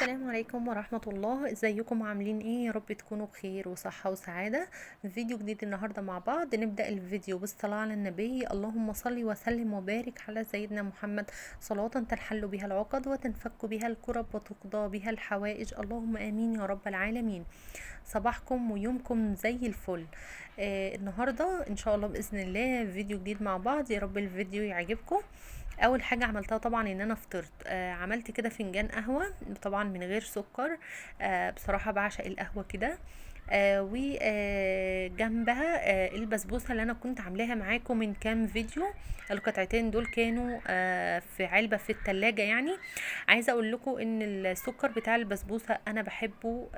السلام عليكم ورحمة الله. ازيكم عاملين ايه؟ يا رب تكونوا بخير وصحة وسعادة. فيديو جديد النهاردة مع بعض. نبدأ الفيديو بالصلاة على النبي. اللهم صل وسلم وبارك على سيدنا محمد صلاة تنحل بها العقد وتنفك بها الكرب وتقضى بها الحوائج. اللهم امين يا رب العالمين. صباحكم ويومكم زي الفل. النهاردة ان شاء الله بإذن الله فيديو جديد مع بعض. يا رب الفيديو يعجبكم. اول حاجه عملتها طبعا ان انا فطرت. عملت كده فنجان قهوه طبعا من غير سكر. بصراحه بعشق القهوه كده. وجنبها البسبوسه اللي انا كنت عاملاها معاكم من كام فيديو. القطعتين دول كانوا في علبه في التلاجة يعني. عايزه اقول لكم ان السكر بتاع البسبوسه انا بحبه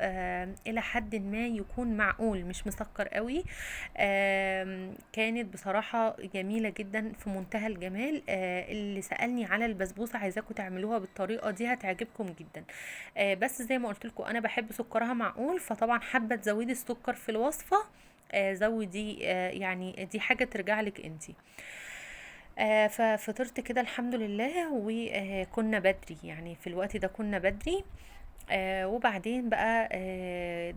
الى حد ما يكون معقول، مش مسكر قوي. كانت بصراحة جميلة جدا في منتهى الجمال. اللي سألني على البسبوسة عايزاكم تعملوها بالطريقة دي هتعجبكم جدا. بس زي ما قلت لكم انا بحب سكرها معقول، فطبعا حابة تزودي السكر في الوصفة. زودي، يعني دي حاجة ترجع لك انتي. ففطرت كده الحمد لله، وكنا بدري يعني في الوقت ده كنا بدري. وبعدين بقى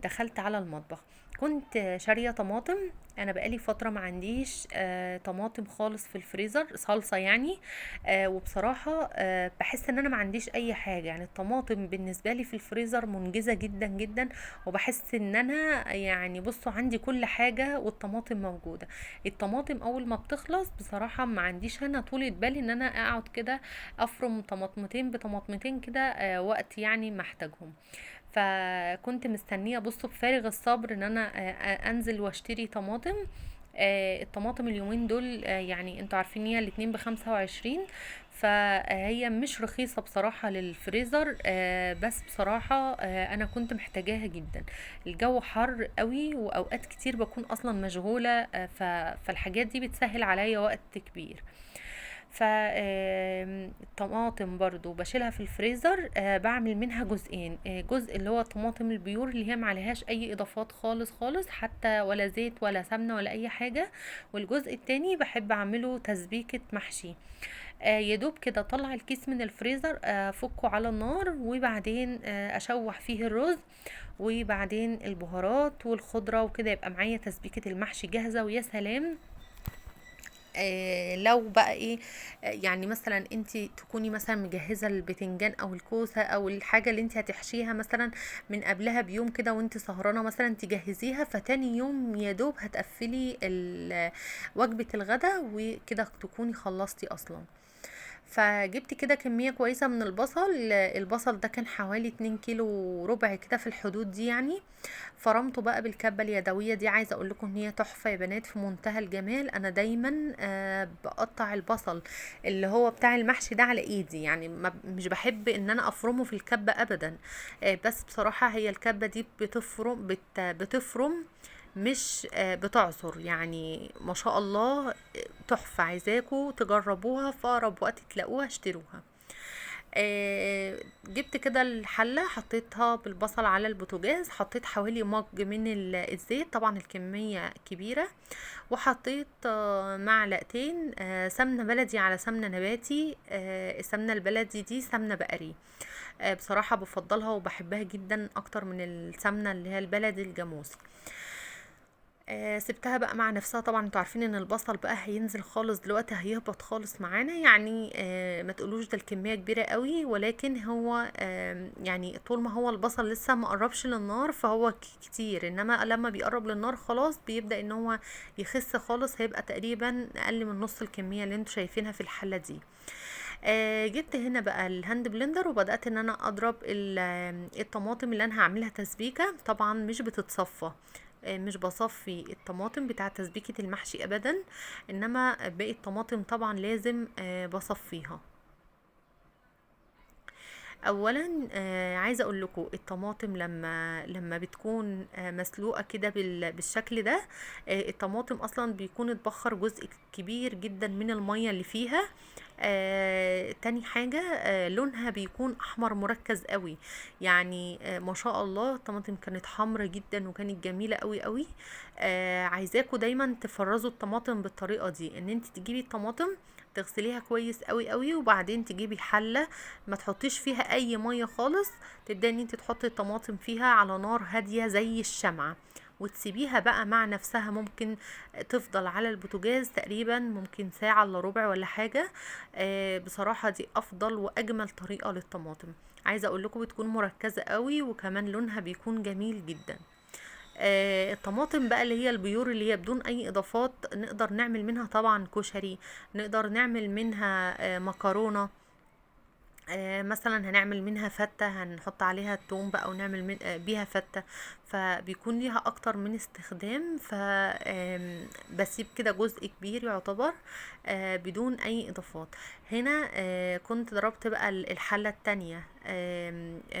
دخلت على المطبخ. كنت شارية طماطم. انا بقالي فترة ما عنديش طماطم خالص في الفريزر، صلصة يعني. وبصراحة بحس ان انا ما عنديش اي حاجة، يعني الطماطم بالنسبة لي في الفريزر منجزة جدا جدا. وبحس ان انا يعني بصوا عندي كل حاجة والطماطم موجودة. الطماطم اول ما بتخلص بصراحة ما عنديش انا طولة بال ان انا اقعد كده افرم طماطمتين بطماطمتين كده وقت يعني محتاجهم. فكنت مستنية بصوا بفارغ الصبر ان انا انزل واشتري طماطم. الطماطم اليومين دول يعني انتوا عارفين هي الاتنين ب25. فهي مش رخيصة بصراحة للفريزر. بس بصراحة انا كنت محتاجاها جدا. الجو حر قوي واوقات كتير بكون اصلا مشغولة. فالحاجات دي بتسهل عليا وقت كبير. فالطماطم برضو بشيلها في الفريزر. بعمل منها جزئين. جزء اللي هو الطماطم البيور اللي هي معلهاش اي اضافات خالص خالص، حتى ولا زيت ولا سمنة ولا اي حاجة. والجزء التاني بحب اعمله تسبيكة محشي. يدوب كده اطلع الكيس من الفريزر، افكه على النار، وبعدين اشوح فيه الرز، وبعدين البهارات والخضرة وكده يبقى معايا تسبيكة المحشي جاهزة. ويا سلام لو بقى ايه، يعني مثلا انت تكوني مثلا مجهزه البتنجان او الكوسه او الحاجه اللي انت هتحشيها مثلا من قبلها بيوم كده، وانت سهرانه مثلا تجهزيها، فتاني يوم يا دوب هتقفلي وجبه الغداء وكده تكوني خلصتي اصلا. فجبت كده كمية كويسة من البصل. البصل ده كان حوالي 2 كيلو وربع كده في الحدود دي يعني. فرمته بقى بالكبة اليدوية دي. عايزة اقول لكم ان هي تحفة يا بنات في منتهى الجمال. انا دايما بقطع البصل اللي هو بتاع المحشي ده على ايدي، يعني مش بحب ان انا افرمه في الكبة ابدا. بس بصراحة هي الكبة دي بتفرم مش بتعصر يعني، ما شاء الله. تحفة. عايزاكوا تجربوها في اقرب وقت تلاقوها اشتروها. جبت كده الحلة، حطيتها بالبصل على البوتاجاز، حطيت حوالي مج من الزيت، طبعا الكمية كبيرة. وحطيت معلقتين سمنة بلدي على سمنة نباتي. السمنة البلدي دي سمنة بقري. بصراحة بفضلها وبحبها جدا اكتر من السمنة اللي هي البلدي الجاموسي. سبتها بقى مع نفسها. طبعا انتوا عارفين ان البصل بقى هينزل خالص دلوقتي، هيهبط خالص معانا يعني. ما تقولوش ده الكمية كبيرة قوي، ولكن هو يعني طول ما هو البصل لسه ما قربش للنار فهو كتير، انما لما بيقرب للنار خلاص بيبدأ ان هو يخس خالص. هيبقى تقريبا اقل من نص الكمية اللي انتوا شايفينها في الحلة دي. جبت هنا بقى الهاند بلندر وبدأت ان انا اضرب الطماطم اللي انا هعملها تسبيكة. طبعا مش بتتصفى. مش بصفي الطماطم بتاع تسبيكة المحشي ابدا، انما باقي الطماطم طبعا لازم بصفيها. اولا عايزه اقول لكم الطماطم لما بتكون مسلوقه كده بالشكل ده، الطماطم اصلا بيكون اتبخر جزء كبير جدا من الميه اللي فيها. تاني حاجة لونها بيكون احمر مركز قوي. يعني ما شاء الله الطماطم كانت حمرة جدا وكانت جميلة قوي قوي. عايزاكوا دايما تفرزوا الطماطم بالطريقة دي، ان انت تجيبي الطماطم تغسليها كويس قوي قوي، وبعدين تجيبي حله ما تحطيش فيها اي ميه خالص، تبداي ان انت تحطي الطماطم فيها على نار هاديه زي الشمعه، وتسيبيها بقى مع نفسها. ممكن تفضل على البوتاجاز تقريبا ممكن ساعة الا ربع ولا حاجة. بصراحة دي افضل واجمل طريقة للطماطم. عايزة اقول لكم بتكون مركزة قوي، وكمان لونها بيكون جميل جدا. الطماطم بقى اللي هي البيور اللي هي بدون اي اضافات، نقدر نعمل منها طبعا كشري، نقدر نعمل منها مكرونة، مثلا هنعمل منها فتة هنحط عليها التوم بقى ونعمل بيها فتة. فبيكون ليها اكتر من استخدام. بسيب كده جزء كبير يعتبر بدون اي اضافات. هنا كنت ضربت بقى الحلة التانية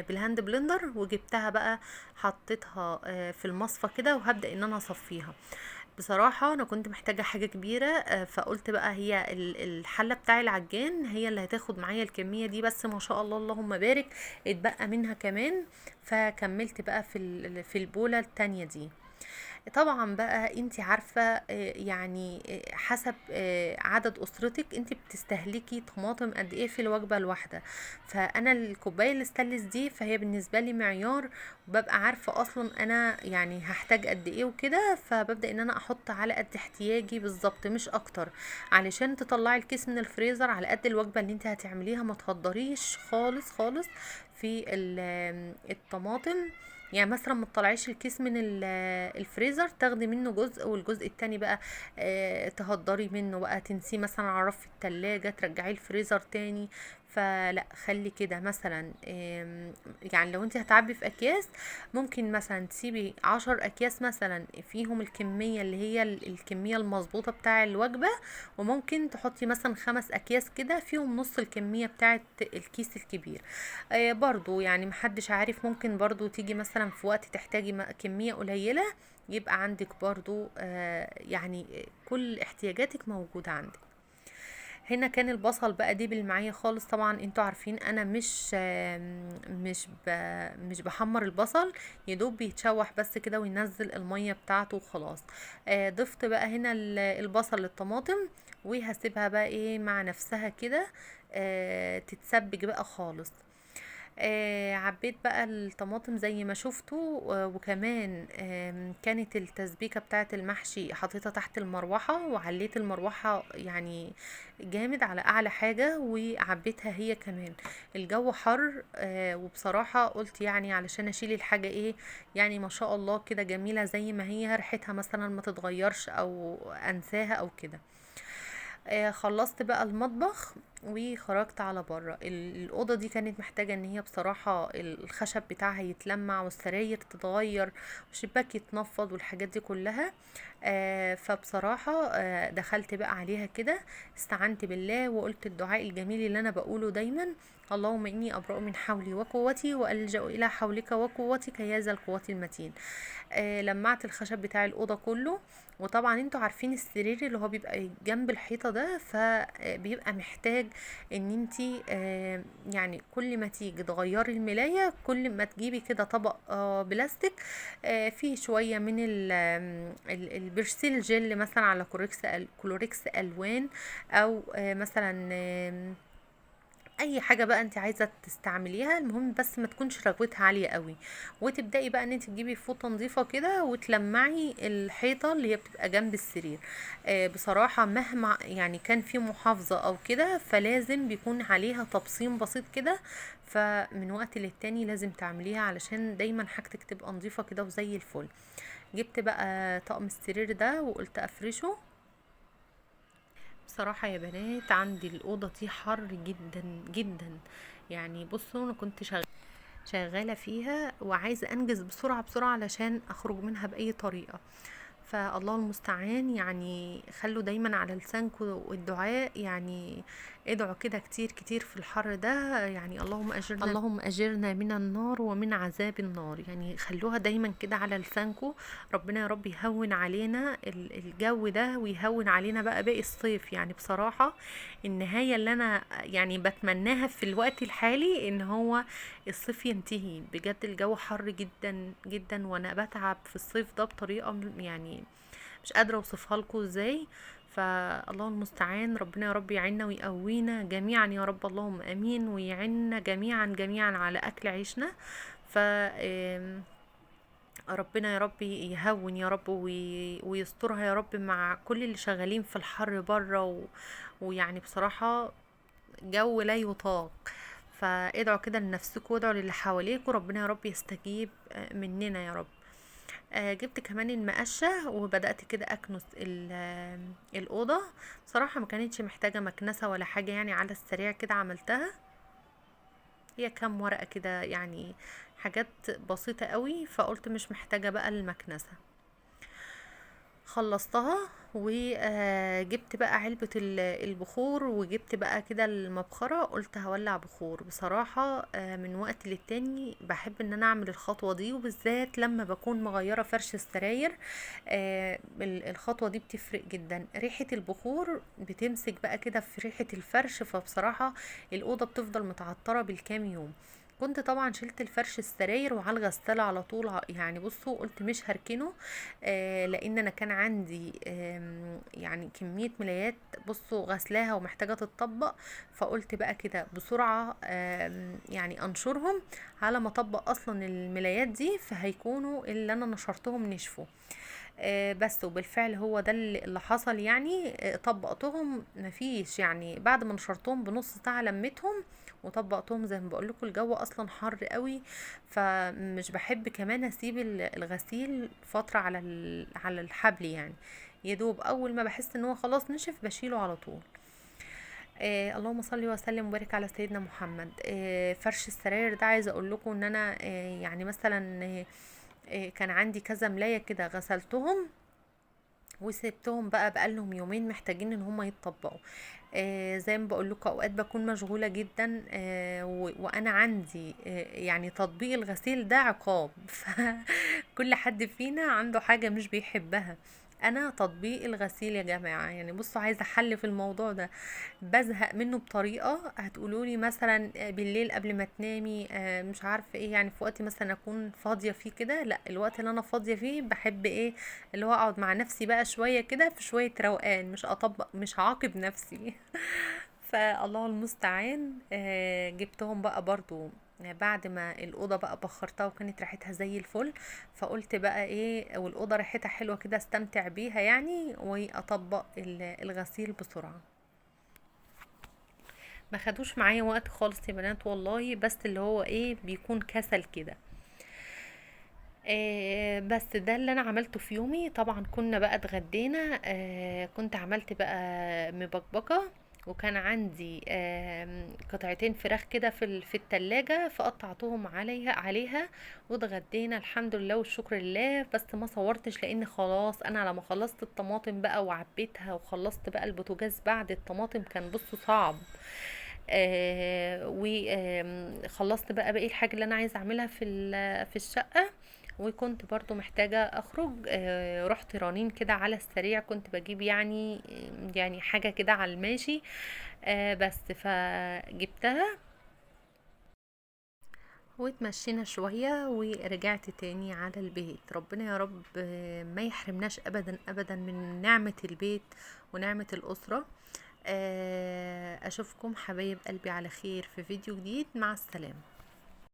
بالهاند بلندر، وجبتها بقى حطيتها في المصفى كده، وهبدأ ان انا اصفيها. بصراحة انا كنت محتاجة حاجة كبيرة، فقلت بقى هي الحلة بتاع العجان هي اللي هتاخد معايا الكمية دي، بس ما شاء الله اللهم بارك اتبقى منها كمان. فكملت بقى في البولة التانية دي. طبعا بقى انت عارفة يعني حسب عدد اسرتك انت بتستهلكي طماطم قد ايه في الوجبة الواحدة. فانا الكوباية الاستانلس دي فهي بالنسبة لي معيار، وببقى عارفة اصلا انا يعني هحتاج قد ايه وكده، فببدأ ان انا احط على قد احتياجي بالظبط مش اكتر، علشان تطلعي الكيس من الفريزر على قد الوجبة اللي انت هتعمليها، ما تهدريش خالص خالص في الطماطم. يعني مثلا ما تطلعيش الكيس من الفريزر تاخدي منه جزء، والجزء التاني بقى تهدري منه بقى تنسيه مثلا على رف التلاجة ترجعيه الفريزر تاني. فلا خلي كده مثلا يعني لو انت هتعبي في اكياس، ممكن مثلا تسيبي 10 اكياس مثلا فيهم الكمية اللي هي الكمية المظبوطة بتاع الوجبة، وممكن تحطي مثلا 5 اكياس كده فيهم نص الكمية بتاعة الكيس الكبير. برضو يعني محدش عارف، ممكن برضو تيجي مثلا في وقت تحتاجي كمية قليلة، يبقى عندك برضو يعني كل احتياجاتك موجودة عندك. هنا كان البصل بقى دبل معايا خالص. طبعا انتوا عارفين انا مش بحمر البصل، يدوب بيتشوح بس كده وينزل المية بتاعته وخلاص. ضفت بقى هنا البصل للطماطم، وهسيبها بقى ايه مع نفسها كده تتسبك بقى خالص. عبيت بقى الطماطم زي ما شفتوا، وكمان كانت التسبيكة بتاعت المحشي حطيتها تحت المروحة، وعليت المروحة يعني جامد على اعلى حاجة، وعبيتها هي كمان. الجو حر وبصراحة قلت يعني علشان اشيل الحاجة ايه يعني ما شاء الله كده جميلة زي ما هي، ريحتها مثلا ما تتغيرش او انساها او كده. خلصت بقى المطبخ وخرجت على بره. الأوضة دي كانت محتاجة ان هي بصراحة الخشب بتاعها يتلمع، والسراير تتغير، والشباك يتنفض، والحاجات دي كلها. فبصراحة دخلت بقى عليها كده، استعنت بالله وقلت الدعاء الجميل اللي انا بقوله دايما: اللهم اني ابرأ من حولي وقوتي، والجأ الى حولك وقوتك يا ذا القوة المتين. لمعت الخشب بتاع الأوضة كله. وطبعا انتوا عارفين السرير اللي هو بيبقى جنب الحيطة ده، فبيبقى محتاج ان انتي يعني كل ما تيجي تغيري الملاية، كل ما تجيبي كده طبق بلاستيك فيه شوية من البرسيل جل مثلا على كلوريكس الوان، او مثلا اي حاجه بقى انت عايزه تستعمليها، المهم بس ما تكونش رغوتها عاليه قوي. وتبداي بقى ان انت تجيبي فوطه نظيفه كده وتلمعي الحيطه اللي هي بتبقى جنب السرير. بصراحه مهما يعني كان في محافظه او كده، فلازم بيكون عليها تبصيم بسيط كده، فمن وقت للتاني لازم تعمليها علشان دايما حاجتك تبقى نظيفه كده وزي الفل. جبت بقى طقم السرير ده وقلت افرشه. بصراحة يا بنات عندي الأوضة دي حر جدا جدا. يعني بصوا أنا كنت شغالة فيها وعايزة أنجز بسرعة بسرعة علشان أخرج منها بأي طريقة. فالله المستعان، يعني خلوا دايما على لسانكم الدعاء، يعني ادعوا كده كتير كتير في الحر ده. يعني اللهم اجرنا من النار ومن عذاب النار، يعني خلوها دايما كده على لسانكم. ربنا يا رب يهون علينا الجو ده، ويهون علينا بقى باقي الصيف. يعني بصراحة النهاية اللي انا يعني بتمناها في الوقت الحالي ان هو الصيف ينتهي. بجد الجو حر جدا جدا، وانا بتعب في الصيف ده بطريقة يعني مش قادره اوصفها لكم ازاي. فالله المستعان، ربنا يا رب يعيننا ويقوينا جميعا يا رب، اللهم امين، ويعيننا جميعا جميعا على اكل عيشنا. ف ربنا يا رب يهون يا رب ويسترها يا رب مع كل اللي شغالين في الحر بره ويعني بصراحة جو لا يطاق. فادعوا كده لنفسكم وادعوا للي حواليكم، ربنا يا رب يستجيب مننا يا رب. جبت كمان المقشة وبدأت كده أكنس الأوضة. بصراحة ما كانتش محتاجة مكنسة ولا حاجة، يعني على السريع كده عملتها. هي كام ورقة كده يعني، حاجات بسيطة قوي، فقلت مش محتاجة بقى المكنسة. خلصتها وجبت بقى علبة البخور، وجبت بقى كده المبخرة، قلت هولع بخور. بصراحة من وقت للتاني بحب ان انا اعمل الخطوة دي، وبالذات لما بكون مغيرة فرش السراير. الخطوة دي بتفرق جدا، ريحة البخور بتمسك بقى كده في ريحة الفرش، فبصراحة الأوضة بتفضل متعطرة بالكام يوم. كنت طبعا شلت الفرش السراير وعلى الغسالة على طول، يعني بصوا قلت مش هركنه. لان انا كان عندي يعني كمية ملايات، بصوا غسلاها ومحتاجة تتطبق. فقلت بقى كده بسرعة يعني انشرهم على ما اطبق اصلا الملايات دي، فهيكونوا اللي انا نشرتهم نشفوا. بس وبالفعل هو ده اللي حصل يعني. طبقتهم مفيش يعني، بعد ما نشرتهم بنص ساعة لميتهم وطبقتهم. زي ما بقول لكم الجو اصلا حر قوي، فمش بحب كمان اسيب الغسيل فترة على الحبل يعني. يدوب اول ما بحس ان هو خلاص نشف بشيله على طول. اللهم صل وسلم وبارك على سيدنا محمد. فرش السراير ده عايزه اقول لكم ان انا يعني مثلا كان عندي كذا ملاية كده غسلتهم وسبتهم بقى بقالهم يومين محتاجين ان هم يتطبقوا. زي ما بقول لكم اوقات بكون مشغوله جدا، وانا عندي يعني تطبيق الغسيل ده عقاب فكل حد فينا عنده حاجه مش بيحبها. انا تطبيق الغسيل يا جماعه، يعني بصوا عايزه حل في الموضوع ده. بزهق منه بطريقه، هتقولولي مثلا بالليل قبل ما تنامي مش عارفه ايه، يعني في وقت مثلا اكون فاضيه فيه كده. لا، الوقت اللي انا فاضيه فيه بحب ايه، اللي هو اقعد مع نفسي بقى شويه كده في شويه روقان، مش اطبق، مش هعاقب نفسي فالله المستعان. جبتهم بقى برضو بعد ما الأوضة بقى بخرتها وكانت ريحتها زي الفل. فقلت بقى ايه، والأوضة ريحتها حلوة كده استمتع بيها يعني، واطبق الغسيل بسرعة. ما خدوش معايا وقت خالص يا بنات والله، بس اللي هو ايه بيكون كسل كده. بس ده اللي انا عملته في يومي. طبعا كنا بقى اتغدينا، كنت عملت بقى مبكبكة، وكان عندي قطعتين فراخ كده في التلاجة، فقطعتهم عليها واتغدينا الحمد لله والشكر لله. بس ما صورتش لان خلاص انا لما خلصت الطماطم بقى وعبيتها وخلصت بقى البوتاجاز بعد الطماطم كان بصوا صعب. وخلصت بقى باقي الحاجة اللي انا عايزة اعملها في الشقة. وكنت برضو محتاجة اخرج، رحت رنين كده على السريع، كنت بجيب يعني حاجة كده على الماشي. بس فجبتها واتمشينا شوية ورجعت تاني على البيت. ربنا يا رب ما يحرمناش ابدا ابدا من نعمة البيت ونعمة الاسرة. اشوفكم حبايب قلبي على خير في فيديو جديد، مع السلامة.